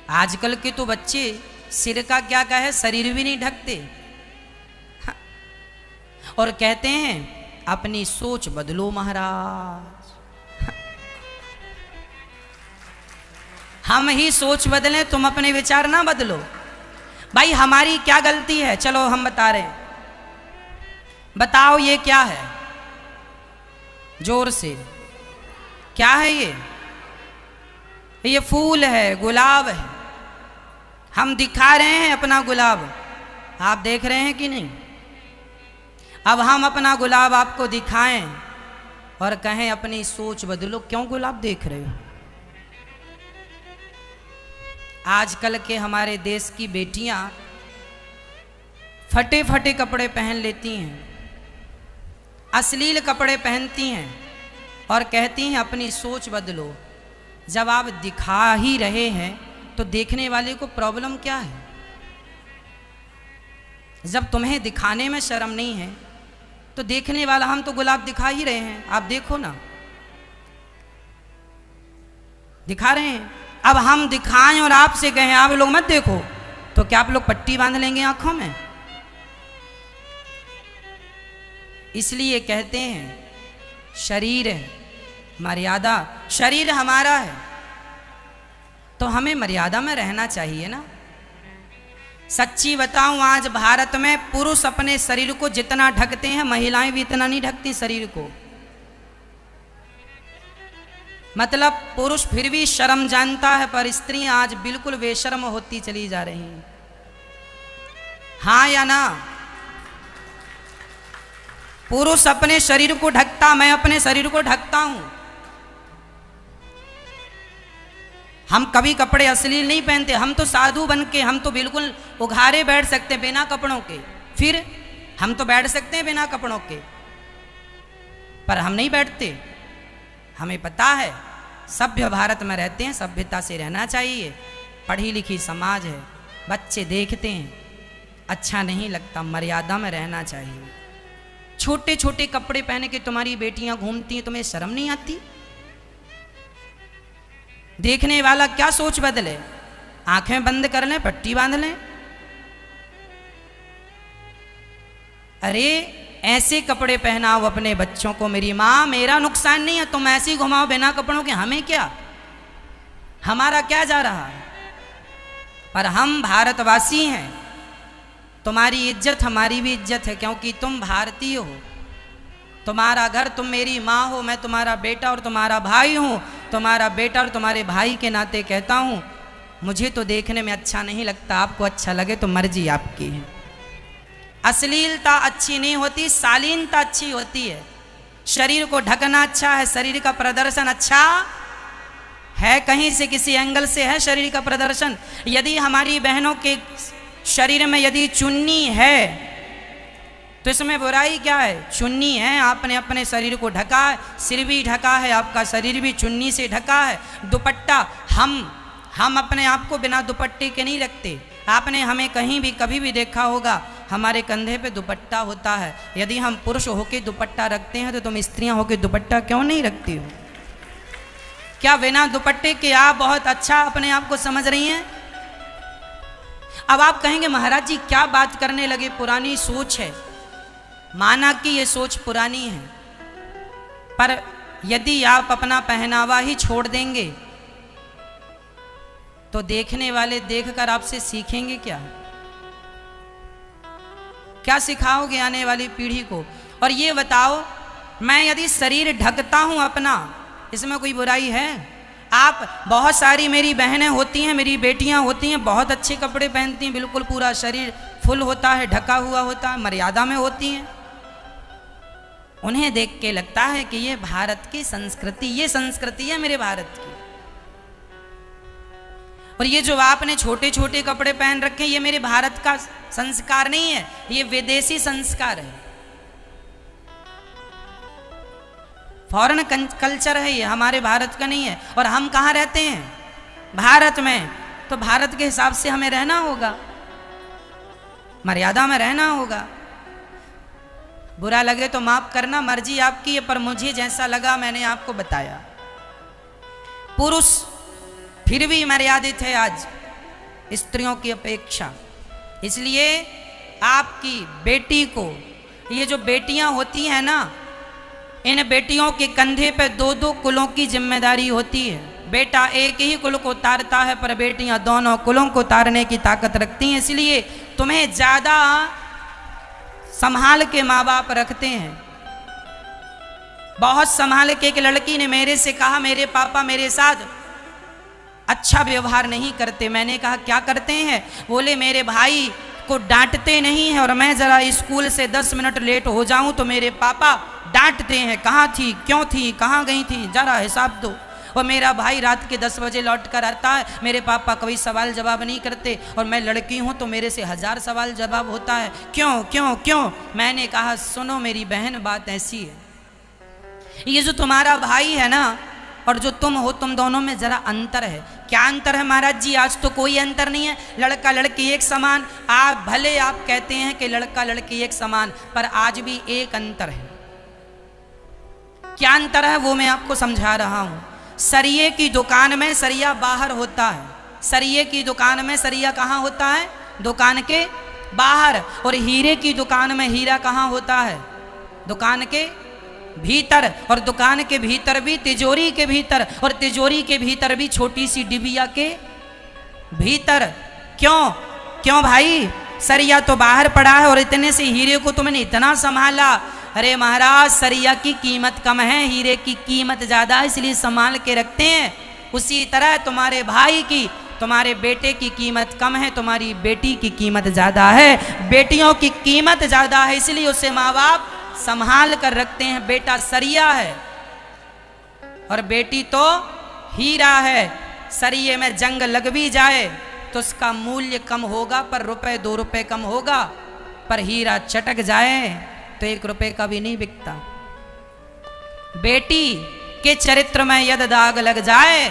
आजकल के तो बच्चे सिर का क्या कहे शरीर भी नहीं ढकते और कहते हैं अपनी सोच बदलो महाराज। हम ही सोच बदलें, तुम अपने विचार ना बदलो। भाई हमारी क्या गलती है? चलो हम बता रहे हैं, बताओ ये क्या है? जोर से, क्या है ये? ये फूल है, गुलाब है। हम दिखा रहे हैं अपना गुलाब, आप देख रहे हैं कि नहीं? अब हम अपना गुलाब आपको दिखाएं और कहें अपनी सोच बदलो, क्यों गुलाब देख रहे हो? आजकल के हमारे देश की बेटियां फटे फटे कपड़े पहन लेती हैं, अश्लील कपड़े पहनती हैं और कहती हैं अपनी सोच बदलो। जब आप दिखा ही रहे हैं तो देखने वाले को प्रॉब्लम क्या है? जब तुम्हें दिखाने में शर्म नहीं है तो देखने वाला, हम तो गुलाब दिखा ही रहे हैं, आप देखो ना, दिखा रहे हैं। अब हम दिखाएं और आपसे कहें आप लोग मत देखो, तो क्या आप लोग पट्टी बांध लेंगे आंखों में? इसलिए कहते हैं शरीर है मर्यादा, शरीर हमारा है तो हमें मर्यादा में रहना चाहिए ना। सच्ची बताऊं, आज भारत में पुरुष अपने शरीर को जितना ढकते हैं महिलाएं भी इतना नहीं ढकती शरीर को। मतलब पुरुष फिर भी शर्म जानता है, पर स्त्रियां आज बिल्कुल बेशर्म होती चली जा रही हैं। हाँ या ना? पुरुष अपने शरीर को ढकता, मैं अपने शरीर को ढकता हूं। हम कभी कपड़े अश्लील नहीं पहनते, हम तो साधु बन के, हम तो बिल्कुल उघारे बैठ सकते हैं बिना कपड़ों के। फिर हम तो बैठ सकते हैं बिना कपड़ों के, पर हम नहीं बैठते। हमें पता है सभ्य भारत में रहते हैं, सभ्यता से रहना चाहिए। पढ़ी लिखी समाज है, बच्चे देखते हैं, अच्छा नहीं लगता, मर्यादा में रहना चाहिए। छोटे छोटे कपड़े पहने के तुम्हारी बेटियां घूमती हैं, तुम्हें शर्म नहीं आती? देखने वाला क्या सोच बदले? आंखें बंद कर लें, पट्टी बांध लें। अरे ऐसे कपड़े पहनाओ अपने बच्चों को, मेरी माँ मेरा नुकसान नहीं है, तुम ऐसे ही घुमाओ बिना कपड़ों के, हमें क्या, हमारा क्या जा रहा है? पर हम भारतवासी हैं, तुम्हारी इज्जत हमारी भी इज्जत है, क्योंकि तुम भारतीय हो। तुम्हारा घर, तुम मेरी माँ हो, मैं तुम्हारा बेटा और तुम्हारा भाई हूँ। तुम्हारा बेटा और तुम्हारे भाई के नाते कहता हूँ, मुझे तो देखने में अच्छा नहीं लगता, आपको अच्छा लगे तो मर्जी आपकी है। अश्लीलता अच्छी नहीं होती, शालीनता अच्छी होती है। शरीर को ढकना अच्छा है, शरीर का प्रदर्शन अच्छा है, कहीं से किसी एंगल से है शरीर का प्रदर्शन। यदि हमारी बहनों के शरीर में यदि चुन्नी है तो इसमें बुराई क्या है? चुन्नी है, आपने अपने शरीर को ढका है, सिर भी ढका है, आपका शरीर भी चुन्नी से ढका है। दुपट्टा, हम अपने आप को बिना दुपट्टे के नहीं रखते। आपने हमें कहीं भी कभी भी देखा होगा, हमारे कंधे पे दुपट्टा होता है। यदि हम पुरुष होके दुपट्टा रखते हैं तो तुम स्त्रियां होके दुपट्टा क्यों नहीं रखती हो? क्या बिना दुपट्टे के आप बहुत अच्छा अपने आप को समझ रही हैं? अब आप कहेंगे महाराज जी क्या बात करने लगे, पुरानी सोच है। माना कि ये सोच पुरानी है, पर यदि आप अपना पहनावा ही छोड़ देंगे तो देखने वाले देखकर आपसे सीखेंगे क्या? क्या सिखाओगे आने वाली पीढ़ी को? और ये बताओ, मैं यदि शरीर ढकता हूं अपना, इसमें कोई बुराई है? आप, बहुत सारी मेरी बहनें होती हैं, मेरी बेटियां होती हैं, बहुत अच्छे कपड़े पहनती हैं, बिल्कुल पूरा शरीर फुल होता है, ढका हुआ होता है, मर्यादा में होती हैं। उन्हें देख के लगता है कि ये भारत की संस्कृति, ये संस्कृति है मेरे भारत की। और ये जो आपने छोटे छोटे कपड़े पहन रखे, ये मेरे भारत का संस्कार नहीं है, ये विदेशी संस्कार है, फॉरेन कल्चर है, ये हमारे भारत का नहीं है। और हम कहाँ रहते हैं? भारत में। तो भारत के हिसाब से हमें रहना होगा, मर्यादा में रहना होगा। बुरा लगे तो माफ करना, मर्जी आपकी है, पर मुझे जैसा लगा मैंने आपको बताया। पुरुष फिर भी मर्यादित है आज, स्त्रियों की अपेक्षा। इसलिए आपकी बेटी को, ये जो बेटियां होती हैं ना, इन बेटियों के कंधे पे दो दो कुलों की जिम्मेदारी होती है। बेटा एक ही कुल को उतारता है, पर बेटियां दोनों कुलों को उतारने की ताकत रखती हैं। इसलिए तुम्हें ज़्यादा संभाल के माँ बाप रखते हैं। बहुत संभाल के एक लड़की ने मेरे से कहा, मेरे पापा मेरे साथ अच्छा व्यवहार नहीं करते। मैंने कहा क्या करते हैं? बोले मेरे भाई को डांटते नहीं है, और मैं ज़रा स्कूल से 10 मिनट लेट हो जाऊं तो मेरे पापा डांटते हैं, कहाँ थी, क्यों थी, कहाँ गई थी, ज़रा हिसाब दो। और मेरा भाई रात के 10 बजे लौट कर आता है, मेरे पापा कोई सवाल जवाब नहीं करते, और मैं लड़की हूँ तो मेरे से 1000 सवाल जवाब होता है, क्यों क्यों क्यों। मैंने कहा सुनो मेरी बहन, बात ऐसी है, ये जो तुम्हारा भाई है ना और जो तुम हो, तुम दोनों में जरा अंतर है। क्या अंतर है महाराज जी? आज तो कोई अंतर नहीं है, लड़का लड़की एक समान। आप भले आप कहते हैं कि लड़का लड़की एक समान, पर आज भी एक अंतर है। क्या अंतर है वो मैं आपको समझा रहा हूं। सरिये की दुकान में सरिया बाहर होता है, सरिये की दुकान में सरिया कहाँ होता है? दुकान के बाहर। और हीरे की दुकान में हीरा कहाँ होता है? दुकान के भीतर। और दुकान के भीतर भी तिजोरी के भीतर, और तिजोरी के भीतर भी छोटी सी डिबिया के भीतर। क्यों क्यों भाई? सरिया तो बाहर पड़ा है और इतने से हीरे को तुमने इतना संभाला। अरे महाराज, सरिया की कीमत कम है, हीरे की कीमत ज्यादा है, इसलिए संभाल के रखते हैं। उसी तरह तुम्हारे भाई की, तुम्हारे बेटे की कीमत कम है, तुम्हारी बेटी की कीमत ज्यादा है। बेटियों की कीमत ज्यादा है, इसलिए उसे माँ बाप संभाल कर रखते हैं। बेटा सरिया है और बेटी तो हीरा है। सरिये में जंग लग भी जाए तो उसका मूल्य कम होगा, पर रुपए 2 रुपए कम होगा। पर हीरा चटक जाए तो 1 रुपए का भी नहीं बिकता। बेटी के चरित्र में यदि दाग लग जाए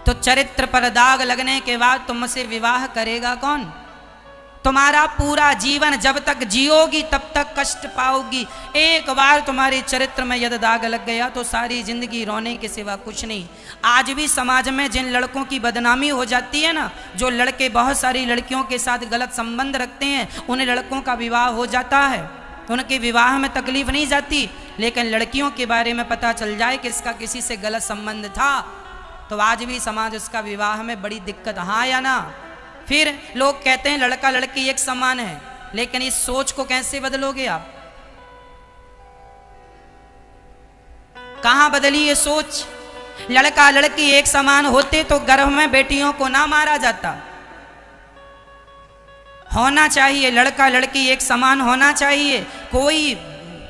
तो चरित्र पर दाग लगने के बाद तुमसे विवाह करेगा कौन? तुम्हारा पूरा जीवन जब तक जियोगी तब तक कष्ट पाओगी। एक बार तुम्हारे चरित्र में यदि दाग लग गया तो सारी जिंदगी रोने के सिवा कुछ नहीं। आज भी समाज में जिन लड़कों की बदनामी हो जाती है ना, जो लड़के बहुत सारी लड़कियों के साथ गलत संबंध रखते हैं, उन लड़कों का विवाह हो जाता है, उनके विवाह में तकलीफ नहीं जाती। लेकिन लड़कियों के बारे में पता चल जाए कि इसका किसी से गलत संबंध था तो आज भी समाज उसका विवाह में बड़ी दिक्कत, हाँ या ना? फिर लोग कहते हैं लड़का लड़की एक समान है, लेकिन इस सोच को कैसे बदलोगे आप? कहां बदली ये सोच? लड़का लड़की एक समान होते तो गर्भ में बेटियों को ना मारा जाता। होना चाहिए लड़का लड़की एक समान होना चाहिए, कोई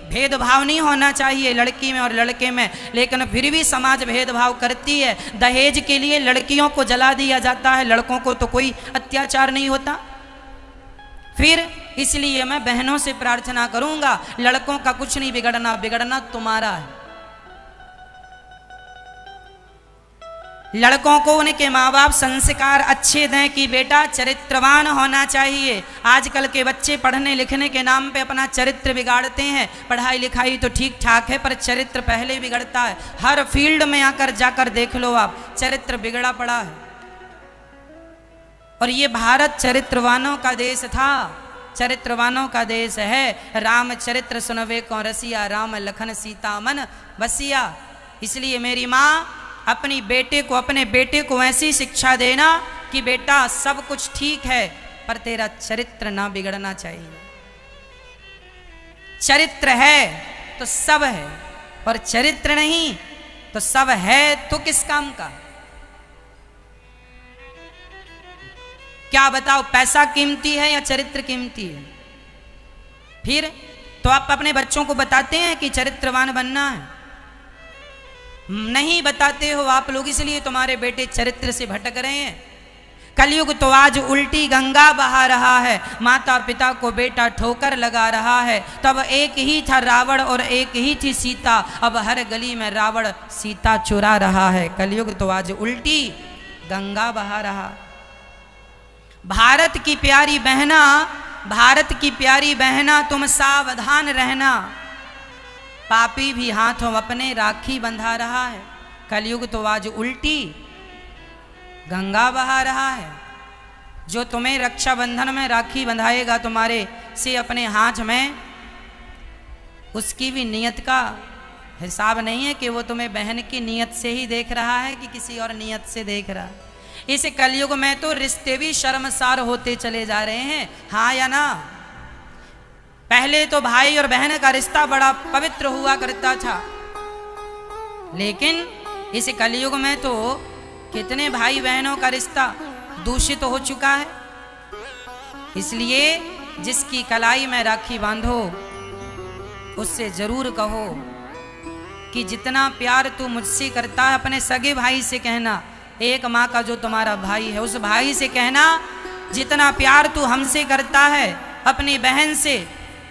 भेदभाव नहीं होना चाहिए लड़की में और लड़के में। लेकिन फिर भी समाज भेदभाव करती है। दहेज के लिए लड़कियों को जला दिया जाता है, लड़कों को तो कोई अत्याचार नहीं होता। फिर इसलिए मैं बहनों से प्रार्थना करूंगा, लड़कों का कुछ नहीं बिगड़ना, बिगड़ना तुम्हारा है। लड़कों को उनके माँ बाप संस्कार अच्छे दें कि बेटा चरित्रवान होना चाहिए। आजकल के बच्चे पढ़ने लिखने के नाम पे अपना चरित्र बिगाड़ते हैं। पढ़ाई लिखाई तो ठीक ठाक है, पर चरित्र पहले बिगड़ता है। हर फील्ड में आकर जाकर देख लो आप, चरित्र बिगड़ा पड़ा है। और ये भारत चरित्रवानों का देश था, चरित्रवानों का देश है। राम चरित्र सुनवे को रसिया, राम लखन सीता मन बसिया। इसलिए मेरी माँ अपने बेटे को ऐसी शिक्षा देना कि बेटा सब कुछ ठीक है, पर तेरा चरित्र ना बिगड़ना चाहिए। चरित्र है तो सब है, और चरित्र नहीं तो सब है तो किस काम का? क्या बताओ, पैसा कीमती है या चरित्र कीमती है? फिर तो आप अपने बच्चों को बताते हैं कि चरित्रवान बनना है? नहीं बताते हो आप लोग, इसलिए तुम्हारे बेटे चरित्र से भटक रहे हैं। कलयुग तो आज उल्टी गंगा बहा रहा है, माता पिता को बेटा ठोकर लगा रहा है। तब एक ही था रावण और एक ही थी सीता, अब हर गली में रावण सीता चुरा रहा है। कलयुग तो आज उल्टी गंगा बहा रहा। भारत की प्यारी बहना, भारत की प्यारी बहना, तुम सावधान रहना, पापी भी हाथों अपने राखी बंधा रहा है। कलयुग तो आज उल्टी गंगा बहा रहा है। जो तुम्हें रक्षाबंधन में राखी बंधाएगा तुम्हारे से अपने हाथ में, उसकी भी नियत का हिसाब नहीं है कि वो तुम्हें बहन की नियत से ही देख रहा है कि किसी और नियत से देख रहा है। इस कलयुग में तो रिश्ते भी शर्मसार होते चले जा रहे हैं, हाँ या ना। पहले तो भाई और बहन का रिश्ता बड़ा पवित्र हुआ करता था, लेकिन इस कलयुग में तो कितने भाई बहनों का रिश्ता दूषित हो चुका है। इसलिए जिसकी कलाई में राखी बांधो उससे जरूर कहो कि जितना प्यार तू मुझसे करता है अपने सगे भाई से कहना, एक माँ का जो तुम्हारा भाई है उस भाई से कहना जितना प्यार तू हमसे करता है अपनी बहन से,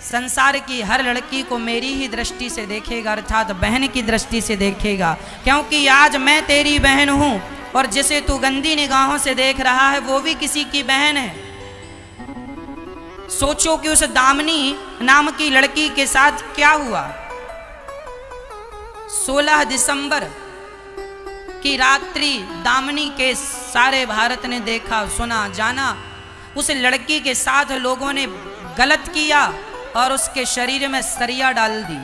संसार की हर लड़की को मेरी ही दृष्टि से देखेगा, अर्थात बहन की दृष्टि से देखेगा। क्योंकि आज मैं तेरी बहन हूं और जिसे तू गंदी निगाहों से देख रहा है वो भी किसी की बहन है। सोचो कि उस दामिनी नाम की लड़की के साथ क्या हुआ। 16 दिसंबर की रात्रि दामिनी के सारे भारत ने देखा, सुना, जाना। उस लड़की के साथ लोगों ने गलत किया और उसके शरीर में सरिया डाल दी।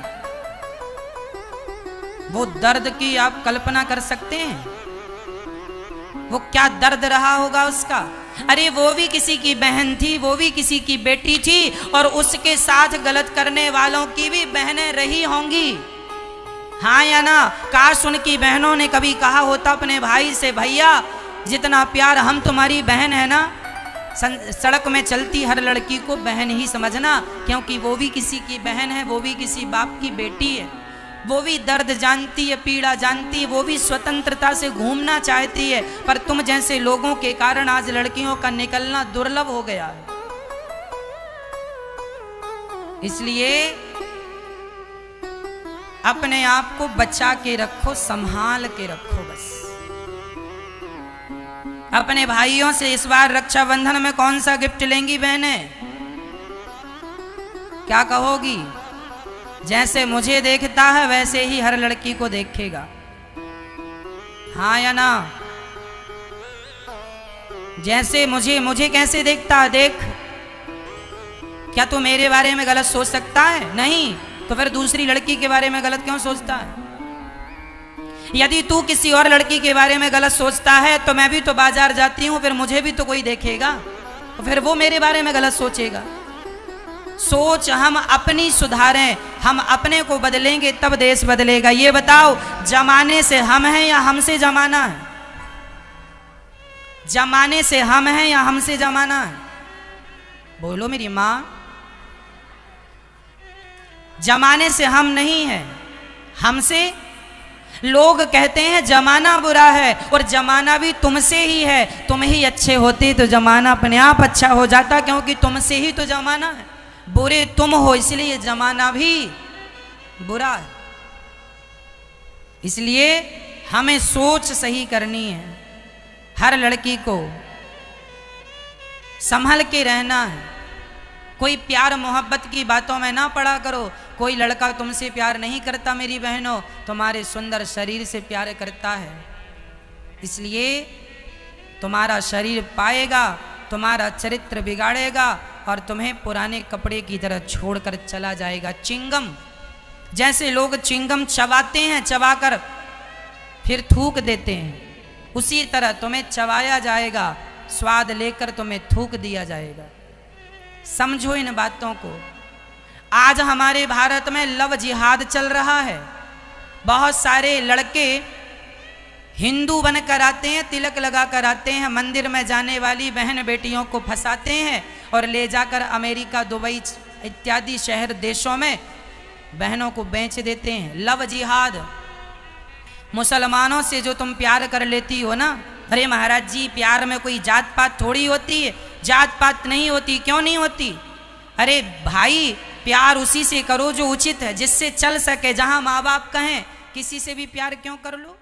वो दर्द की आप कल्पना कर सकते हैं, वो क्या दर्द रहा होगा उसका। अरे वो भी किसी की बहन थी, वो भी किसी की बेटी थी और उसके साथ गलत करने वालों की भी बहनें रही होंगी, हाँ या ना। काश उनकी बहनों ने कभी कहा होता अपने भाई से, भैया जितना प्यार हम तुम्हारी बहन है ना, सड़क में चलती हर लड़की को बहन ही समझना, क्योंकि वो भी किसी की बहन है, वो भी किसी बाप की बेटी है, वो भी दर्द जानती है, पीड़ा जानती है, वो भी स्वतंत्रता से घूमना चाहती है। पर तुम जैसे लोगों के कारण आज लड़कियों का निकलना दुर्लभ हो गया है। इसलिए अपने आप को बचा के रखो, संभाल के रखो। बस अपने भाइयों से इस बार रक्षाबंधन में कौन सा गिफ्ट लेंगी बहनें? क्या कहोगी? जैसे मुझे देखता है वैसे ही हर लड़की को देखेगा, हाँ या ना। जैसे मुझे कैसे देखता है देख। क्या तू मेरे बारे में गलत सोच सकता है? नहीं, तो फिर दूसरी लड़की के बारे में गलत क्यों सोचता है? यदि तू किसी और लड़की के बारे में गलत सोचता है तो मैं भी तो बाजार जाती हूं, फिर मुझे भी तो कोई देखेगा, तो फिर वो मेरे बारे में गलत सोचेगा। सोच हम अपनी सुधारें, हम अपने को बदलेंगे तब देश बदलेगा। ये बताओ, जमाने से हम हैं या हमसे जमाना है? जमाने से हम हैं या हमसे जमाना है? बोलो मेरी माँ। जमाने से हम नहीं है, हमसे। लोग कहते हैं जमाना बुरा है और जमाना भी तुमसे ही है। तुम ही अच्छे होते तो जमाना अपने आप अच्छा हो जाता, क्योंकि तुमसे ही तो जमाना है। बुरे तुम हो इसलिए जमाना भी बुरा है। इसलिए हमें सोच सही करनी है। हर लड़की को संभल के रहना है। कोई प्यार मोहब्बत की बातों में ना पड़ा करो। कोई लड़का तुमसे प्यार नहीं करता मेरी बहनों, तुम्हारे सुंदर शरीर से प्यार करता है। इसलिए तुम्हारा शरीर पाएगा, तुम्हारा चरित्र बिगाड़ेगा और तुम्हें पुराने कपड़े की तरह छोड़कर चला जाएगा। चिंगम, जैसे लोग चिंगम चबाते हैं, चबाकर फिर थूक देते हैं, उसी तरह तुम्हें चबाया जाएगा, स्वाद लेकर तुम्हें थूक दिया जाएगा। समझो इन बातों को। आज हमारे भारत में लव जिहाद चल रहा है। बहुत सारे लड़के हिंदू बनकर आते हैं, तिलक लगा कर आते हैं, मंदिर में जाने वाली बहन बेटियों को फंसाते हैं और ले जाकर अमेरिका, दुबई इत्यादि शहर देशों में बहनों को बेच देते हैं। लव जिहाद। मुसलमानों से जो तुम प्यार कर लेती हो ना, अरे महाराज जी प्यार में कोई जात पात थोड़ी होती है। जात पात नहीं होती। क्यों नहीं होती? अरे भाई प्यार उसी से करो जो उचित है, जिससे चल सके, जहां माँ बाप कहें। किसी से भी प्यार क्यों कर लो?